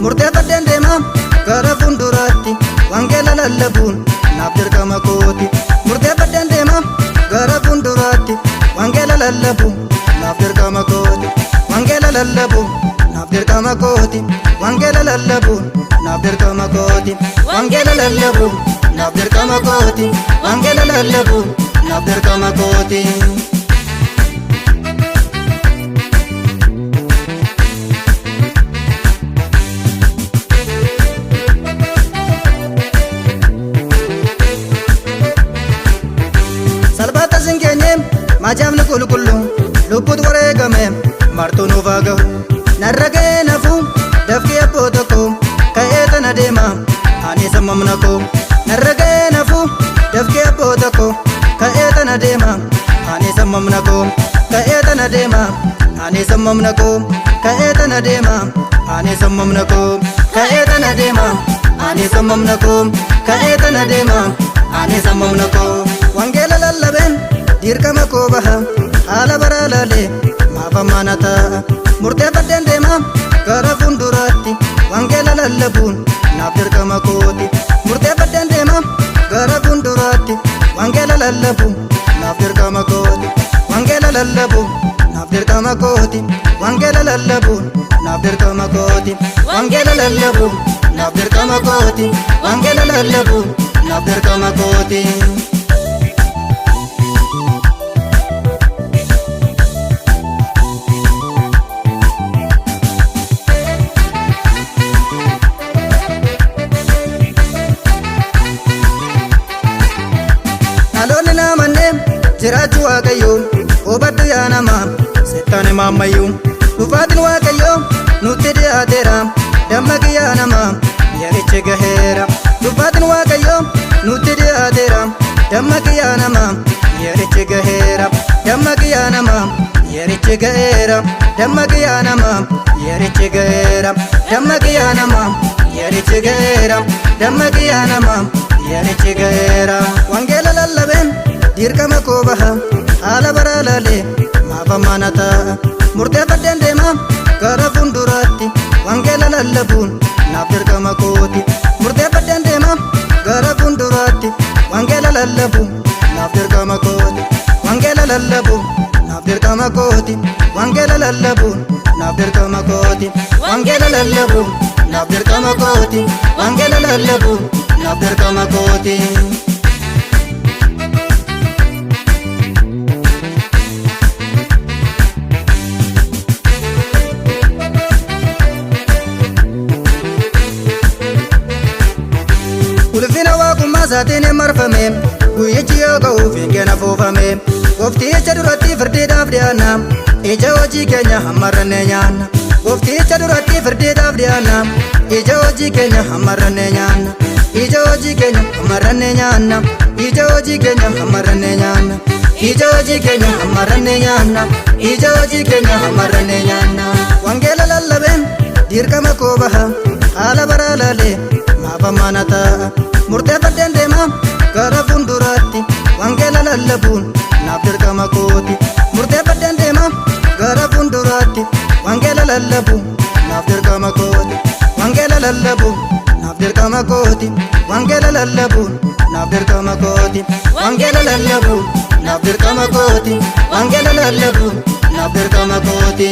murteeffadheen deema gara fuulduraatti wangeela lallabuun naaf dirqama kooti. Murteeffadheen deema gara fuulduraatti wangeela lallabuun naaf dirqama kooti. Wangeela lallabuun naaf dirqama kooti. Wangeela lallabuun naaf dirqama kooti. Wangeela lallabuun naaf dirqama kooti. Wangeela lallabuun naaf dirqama kooti. Salphata singenyem majaamni qulqullu lubbut wareegame martuu nuuf haa gahu. Narra ga'ee nafu dafqii abboota koo ka'ee tana deema ani sammamna koo. Narra ga'ee nafu dafqii abboota koo ka'ee tana deema ani sammamna koo. Ka'ee tana deema ani sammamna koo. Ka'ee tana deema ani sammamna koo. Ka'ee tana deema ani sammamna koo. Ka'ee tana deema ani sammamna koo. Wangeela lallabeen dirqama koo baha haala baraa laalee maaf ammaana ta'a. Murteeffadheen deema gara fuulduraatti wangeela lallabuun naaf dirqama kooti. Murteeffadheen deema gara fuulduraatti wangeela lallabuun naaf dirqama kooti. Wangeela lallabuun naaf dirqama kooti. Wangeela lallabuun naaf dirqama kooti. Wangeela lallabuun naaf dirqama kooti. Wangeela lallabuun naaf dirqama kooti. Dhaloonni naamannee jiraachuu waaqayyoo hubadhu yaa namaa seetaan maammayyuu. Dhufaatiin waaqayyoo nutti dhiyaateera dammaqi yaa namaa yeerichi gaheera. Dhufaatiin waaqayyoo nutti dhiyaateera dammaqi yaa namaa yeerichi gaheera. Dammaqi yaa namaa yeerichi gaheera. Dammaqi yaa namaa yeerichi gaheera. Dammaqi yaa namaa yeerichi gaheera. Dammaqi yaa namaa yeerichi gaheera. Wangeela lallabeen dirqama koo baha haala baraa laalee maaf ammaana ta'a. Murteeffadheen deema gara fuulduraatti wangeela lallabuun naaf dirqama kooti. Murteeffadheen deema gara fuulduraatti wangeela lallabuun naaf dirqama kooti. Wangeela lallabuun naaf dirqama kooti. Wangeela lallabuun naaf dirqama kooti. Wangeela lallabuun naaf dirqama kooti. Wangeela lallabuun naaf dirqama kooti. Ulfina waaqummaa isaatiin marfame guyyichi yoo ga'u fiigeen afuufame. Goofticha duratti firdiidhaaf dhiyaanna ija hojii keenya hammarrannee nyaanna. Goofticha duratti firdiidhaaf dhiyaanna ija hojii keenya hammarrannee nyaanna. Ija hojii keenya hammarrannee nyaanna. Ija hojii keenya hammarrannee nyaanna. Ija hojii keenya hammarrannee nyaanna. Ija hojii keenya hammarrannee nyaanna. Wangeela lallabeen dirqama koo baha haala baraa laalee maaf ammaana ta'a. Murteeffadheen deema gara fuulduraatti wangeela lallabuun naaf dirqama kooti. Murteeffadheen deema gara fuulduraatti wangeela lallabuun naaf dirqama kooti. Wangeela lallabuun naaf dirqama kooti. Wangeela lallabuun naaf dirqama kooti. Wangeela lallabuun naaf dirqama kooti. Wangeela lallabuun naaf dirqama kooti.